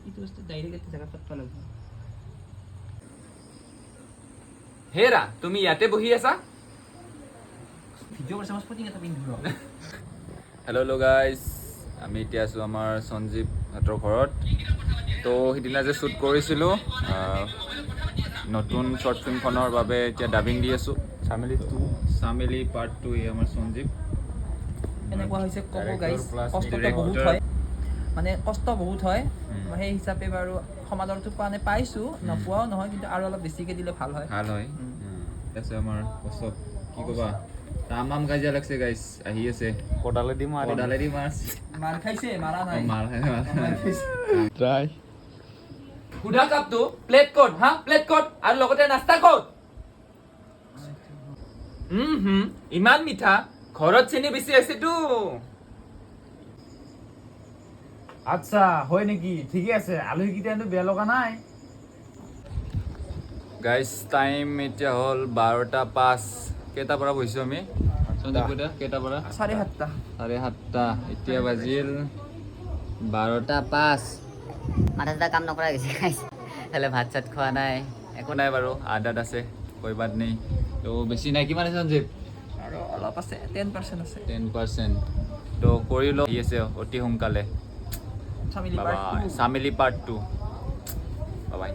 এইটো বস্তু ডাইৰেক্ট এটা জায়গা পাতবা লাগিব হেৰা তুমি ইয়াতে বহি আছা ভিডিঅ' কৰিছে মই স্পটিং এটা পিন্ধি ৰ হেল্ল' গাইজ আমি এতিয়া আছোঁ আমাৰ সঞ্জীৱ হাতৰ ঘৰত তো সিদিনা যে শ্বুট কৰিছিলোঁ নতুন শ্বৰ্ট ফিল্মখনৰ বাবে এতিয়া ডাবিং দি আছোঁ চামেলি পাৰ্ট 2 এই আমাৰ সঞ্জীৱ এনেকুৱা হৈছে ক'ব গাইজ কষ্টটো বহুত হয় মানে কষ্ট বহুত হয় সেই হিচাপে বাৰু সমাদৰটো মানে পাইছোঁ নোপোৱাও নহয় কিন্তু আৰু অলপ বেছিকৈ দিলে ভাল হয় আছে আমাৰ কষ্ট কি ক'বা তামাম কাজিয়া লাগছে গাইজ আহি আছে কদালেদি মাৰ মাৰ খাইছে মাৰা নাই ট্ৰাই সুধা কাপটো প্লেট ক'ত হা প্লেট ক'ত আৰু লগতে নাস্তা ক'ত ইমান মিঠা ঘৰত চেনি বেছি আছেতো আচ্ছা হয় নেকি ঠিকে আছে আলহীকেইটা বেয়া লগা নাই গাইজ টাইম এতিয়া হ'ল 12:05 কেইটাৰ পৰা বহিছোঁ আমি কেইটাৰ পৰা 7:30 এতিয়া বাজিল 12:05 মাথা চাথা কাম নকৰা গৈছে খাইছে তাহলে ভাত চাত খোৱা নাই একো নাই বাৰু আদাত আছে কৈ বাদ নেই তো বেছি নাই কিমান আছে সঞ্জীৱ আৰু অলপ আছে 10% আছে 10% তো কৰি লওঁ আহি আছে অতি সোনকালে চামেলি পাৰ্ট 2 চামেলি পাৰ্ট 2 বাই